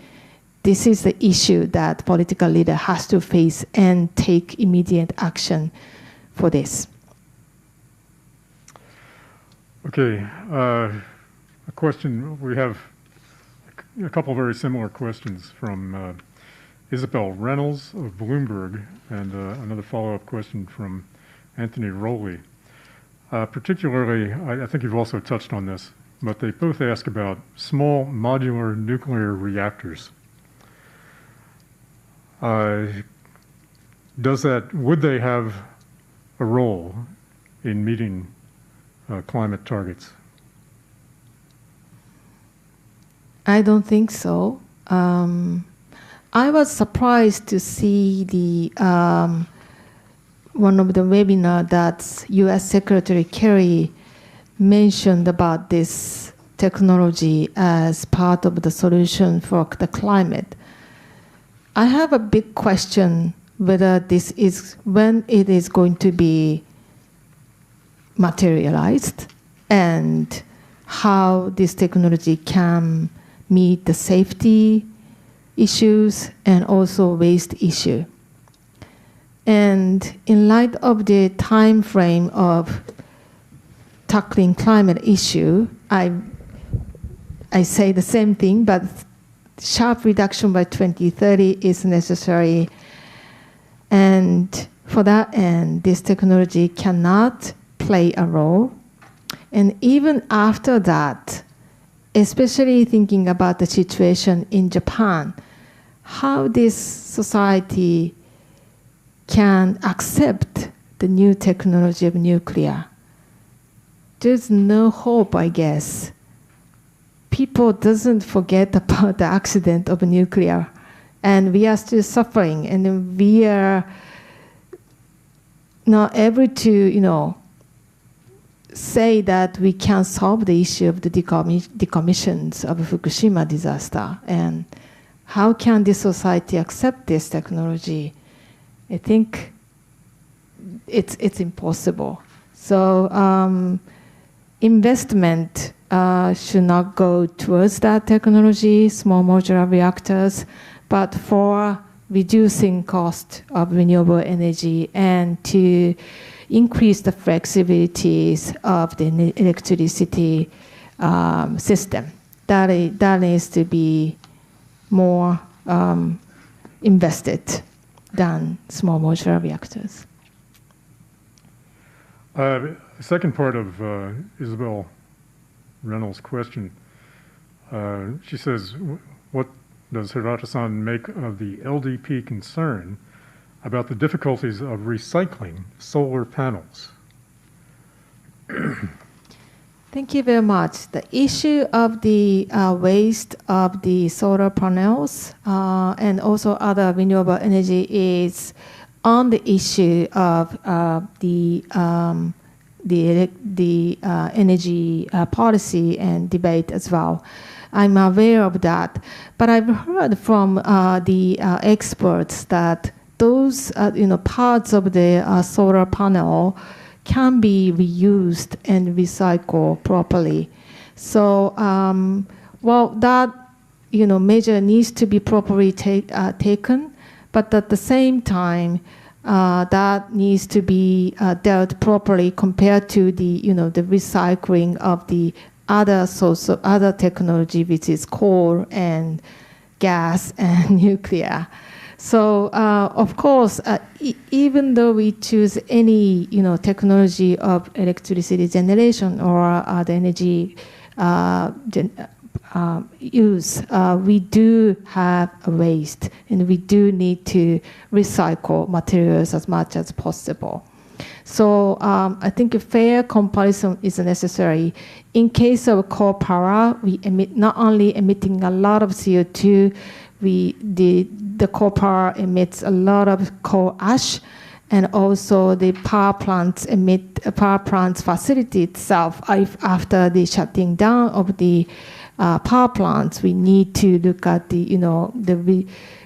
this is the issue that political leader has to face and take immediate action for this. Okay, a question. We have a couple very similar questions from Isabel Reynolds of Bloomberg, and another follow-up question from Anthony Rowley. Particularly, I think you've also touched on this, but they both ask about small modular nuclear reactors. Would they have a role in meeting climate targets? I don't think so. I was surprised to see the one of the webinar that U.S. Secretary Kerry mentioned about this technology as part of the solution for the climate. I have a big question whether this is when it is going to be materialized and how this technology can meet the safety issues and also waste issue. And in light of the time frame of tackling climate issue, I say the same thing, but sharp reduction by 2030 is necessary. And for that end, this technology cannot play a role. And even after that, especially thinking about the situation in Japan, how this society can accept the new technology of nuclear. There's no hope, I guess. People doesn't forget about the accident of nuclear, and we are still suffering, and we are not able to, say that we can solve the issue of the decommissions of Fukushima disaster. And how can this society accept this technology? I think it's impossible. So investment should not go towards that technology, small modular reactors, but for reducing cost of renewable energy and to increase the flexibilities of the electricity system. That needs to be more invested than small modular reactors. Second part of Isabel Reynolds' question, she says, what does Hirata-san make of the LDP concern about the difficulties of recycling solar panels? Thank you very much. The issue of the waste of the solar panels and also other renewable energy is on the issue of the energy policy and debate as well. I'm aware of that, but I've heard from the experts that those parts of the solar panel can be reused and recycled properly. So, that measure needs to be properly taken, but at the same time, that needs to be dealt properly compared to the the recycling of the other source of other technology, which is coal and gas and nuclear. So of course, even though we choose any technology of electricity generation or the energy use, we do have a waste, and we do need to recycle materials as much as possible. So I think a fair comparison is necessary. In case of coal power, we emit not only emitting a lot of CO2, the coal power emits a lot of coal ash, and also the power plants facility itself. After the shutting down of the power plants, we need to look at the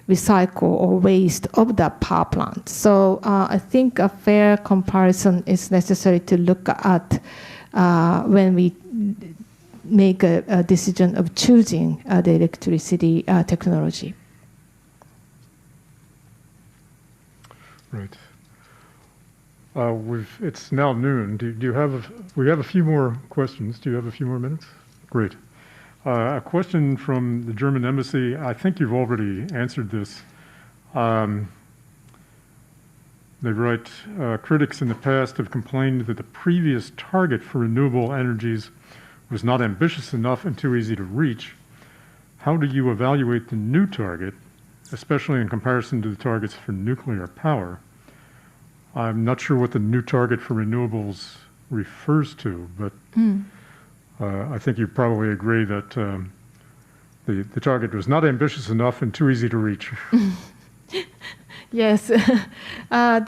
recycle or waste of the power plant. So I think a fair comparison is necessary to look at when we make a decision of choosing the electricity technology. Right. It's now noon. We have a few more questions. Do you have a few more minutes? Great. A question from the German embassy. I think you've already answered this. They write, critics in the past have complained that the previous target for renewable energies was not ambitious enough and too easy to reach. How do you evaluate the new target, especially in comparison to the targets for nuclear power? I'm not sure what the new target for renewables refers to, but I think you probably agree that the target was not ambitious enough and too easy to reach. Yes, under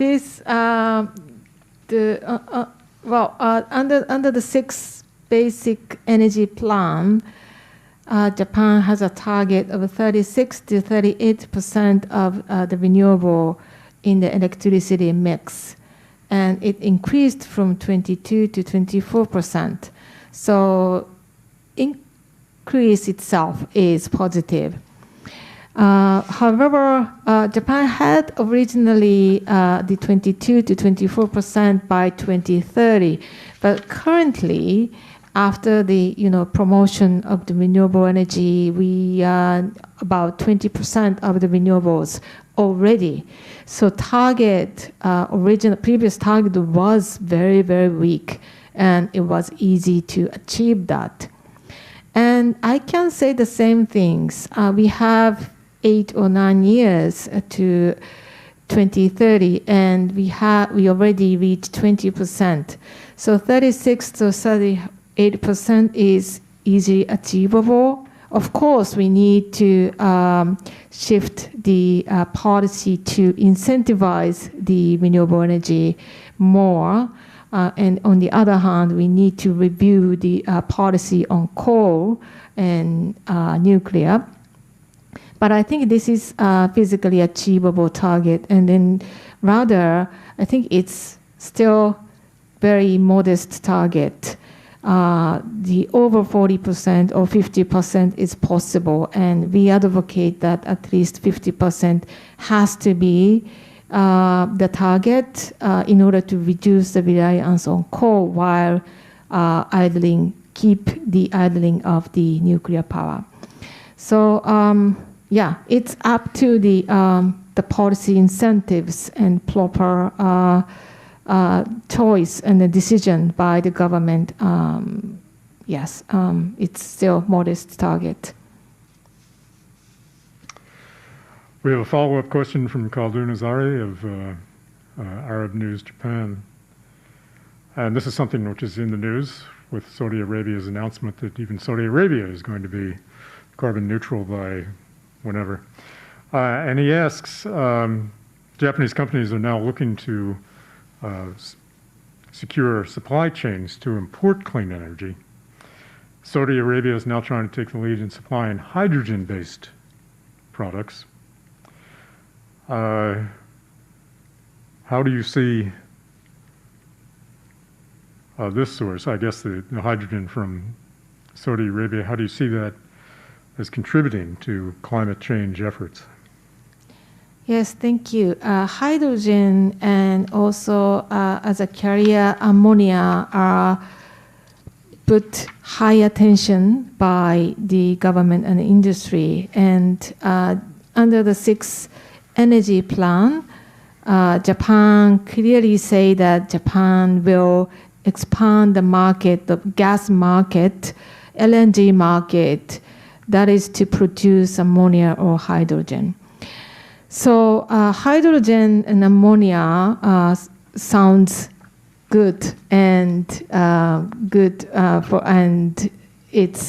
the 6 basic energy plan, Japan has a target of 36 to 38% of the renewable in the electricity mix, and it increased from 22 to 24%. So increase itself is positive. However, Japan had originally the 22 to 24% by 2030, but currently, after the promotion of the renewable energy, we are about 20% of the renewables already. So previous target was very, very weak, and it was easy to achieve that. And I can say the same things. We have 8 or 9 years to 2030, and we already reached 20%. So 36 to 38% is easily achievable. Of course, we need to shift the policy to incentivize the renewable energy more. And on the other hand, we need to review the policy on coal and nuclear. But I think this is a physically achievable target. And then rather, I think it's still very modest target. The over 40% or 50% is possible. And we advocate that at least 50% has to be the target in order to reduce the reliance on coal while keep the idling of the nuclear power. So yeah, it's up to the policy incentives and proper choice and the decision by the government. Yes, it's still modest target. We have a follow-up question from Khaldun Azari of Arab News Japan. And this is something which is in the news with Saudi Arabia's announcement that even Saudi Arabia is going to be carbon neutral by whenever. And he asks, Japanese companies are now looking to secure supply chains to import clean energy. Saudi Arabia is now trying to take the lead in supplying hydrogen-based products. How do you see this source, I guess the hydrogen from Saudi Arabia, how do you see that as contributing to climate change efforts? Yes, thank you. Hydrogen and also as a carrier, ammonia are put high attention by the government and industry. And under the 6th Energy Plan, Japan clearly say that Japan will expand the market, the gas market, LNG market, that is to produce ammonia or hydrogen. So hydrogen and ammonia sounds good and it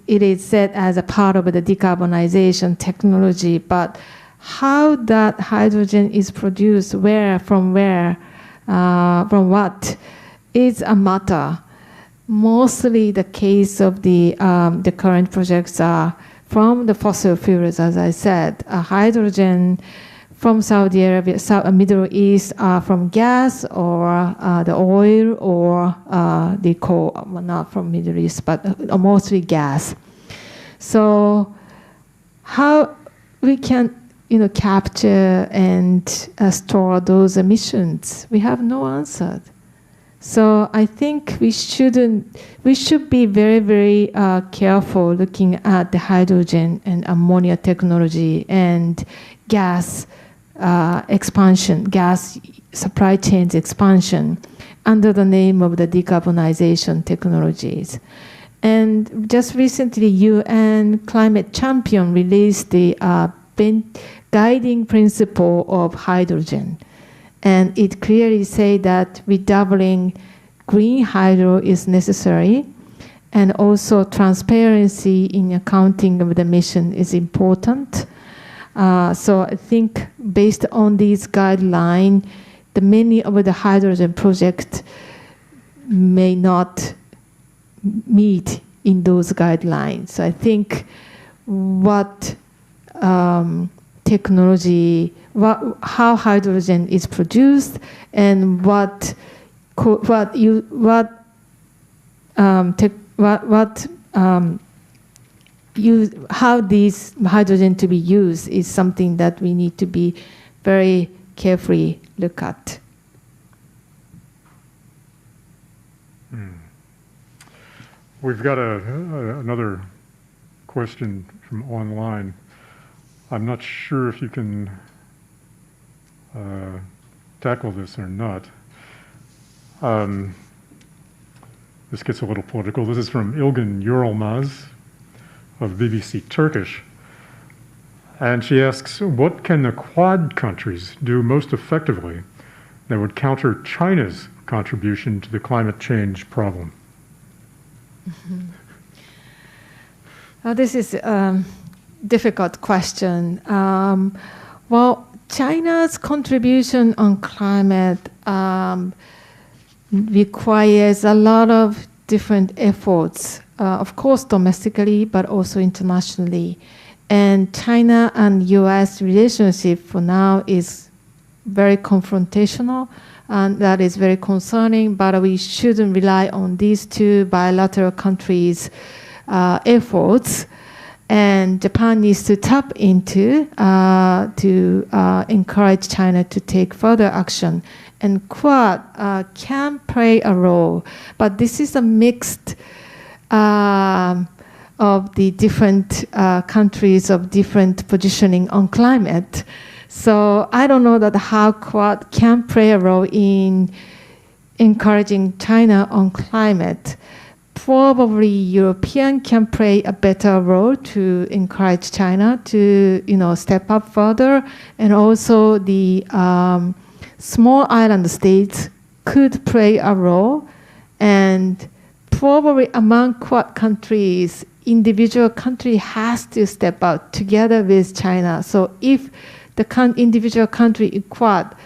is said as a part of the decarbonization technology, but how that hydrogen is produced, from what, is a matter. Mostly the case of the current projects are from the fossil fuels, as I said. Hydrogen from Saudi Arabia, Middle East are from gas or the oil or the coal, well, not from Middle East, but mostly gas. So how we can capture and store those emissions? We have no answer. So I think we should be very, very careful looking at the hydrogen and ammonia technology and gas expansion, gas supply chains expansion under the name of the decarbonization technologies. And just recently, UN Climate Champion released the guiding principle of hydrogen. And it clearly says that redoubling green hydro is necessary, and also transparency in accounting of the emission is important. So I think based on these guidelines, many of the hydrogen projects may not meet in those guidelines. So I think what technology, how hydrogen is produced, and how these hydrogen to be used is something that we need to be very carefully look at. We've got another question from online. I'm not sure if you can tackle this or not. this gets a little political. This is from Ilgin Yorulmaz of BBC Turkish. And she asks, what can the Quad countries do most effectively that would counter China's contribution to the climate change problem? This is a difficult question. Well, China's contribution on climate requires a lot of different efforts, of course domestically, but also internationally. And China and U.S. relationship for now is very confrontational, and that is very concerning, but we shouldn't rely on these two bilateral countries' efforts. And Japan needs to tap into to encourage China to take further action. And Quad can play a role, but this is a mixed of the different countries of different positioning on climate. So I don't know that how Quad can play a role in encouraging China on climate. Probably European can play a better role to encourage China to, step up further, and also the small island states could play a role, and probably among Quad countries, individual country has to step out together with China. So if the individual country in Quad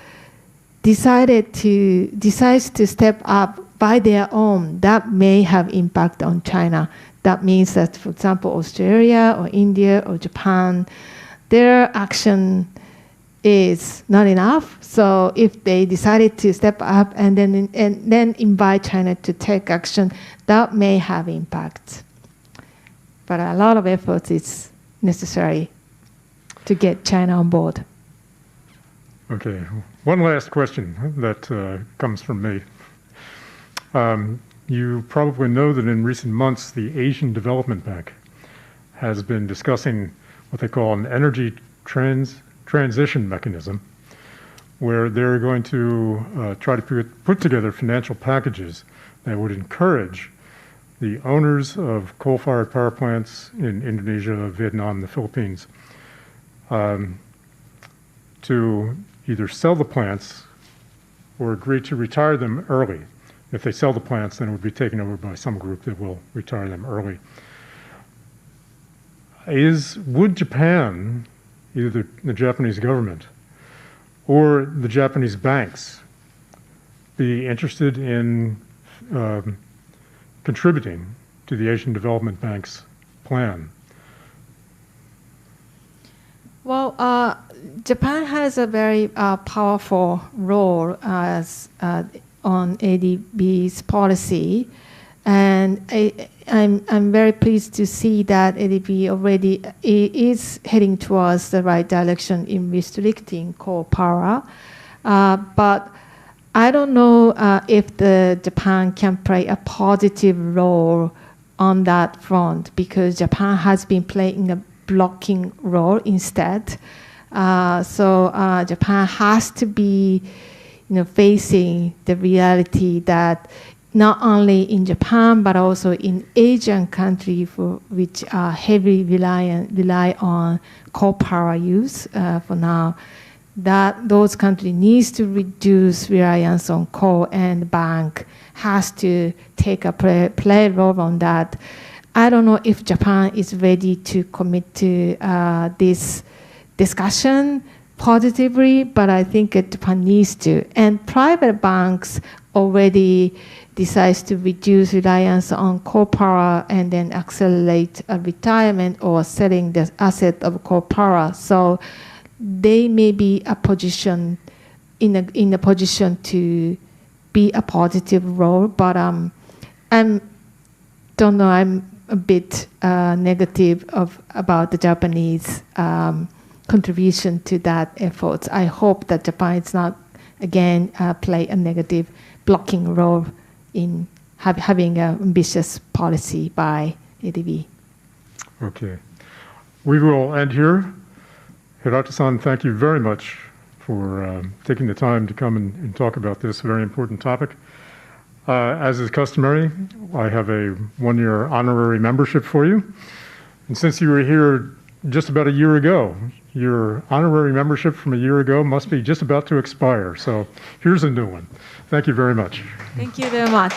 decides to step up by their own, that may have impact on China. That means that, for example, Australia or India or Japan, their action is not enough. So if they decided to step up and then invite China to take action, that may have impact. But a lot of effort is necessary to get China on board. Okay, one last question that comes from me. You probably know that in recent months, the Asian Development Bank has been discussing what they call an energy transition mechanism, where they're going to try to put together financial packages that would encourage the owners of coal-fired power plants in Indonesia, Vietnam, the Philippines, to either sell the plants or agree to retire them early. If they sell the plants, then it would be taken over by some group that will retire them early. Would Japan, either the Japanese government or the Japanese banks, be interested in contributing to the Asian Development Bank's plan? Well, Japan has a very powerful role as on ADB's policy, and I'm very pleased to see that ADB already is heading towards the right direction in restricting coal power. But I don't know if Japan can play a positive role on that front, because Japan has been playing a blocking role instead. So Japan has to be facing the reality that not only in Japan but also in Asian countries which are heavily rely on coal power use for now, that those countries needs to reduce reliance on coal, and the bank has to take a play role on that. I don't know if Japan is ready to commit to this discussion positively, but I think Japan needs to. And private banks already decides to reduce reliance on coal power and then accelerate a retirement or selling the asset of coal power. So they may be in a position to be a positive role, but I'm a bit negative about the Japanese contribution to that effort. I hope that Japan is not again play a negative blocking role in having an ambitious policy by ADB. Okay, we will end here. Hirata-san, thank you very much for taking the time to come and talk about this very important topic. As is customary, I have a one-year honorary membership for you. And since you were here just about a year ago, your honorary membership from a year ago must be just about to expire. So here's a new one. Thank you very much. Thank you very much.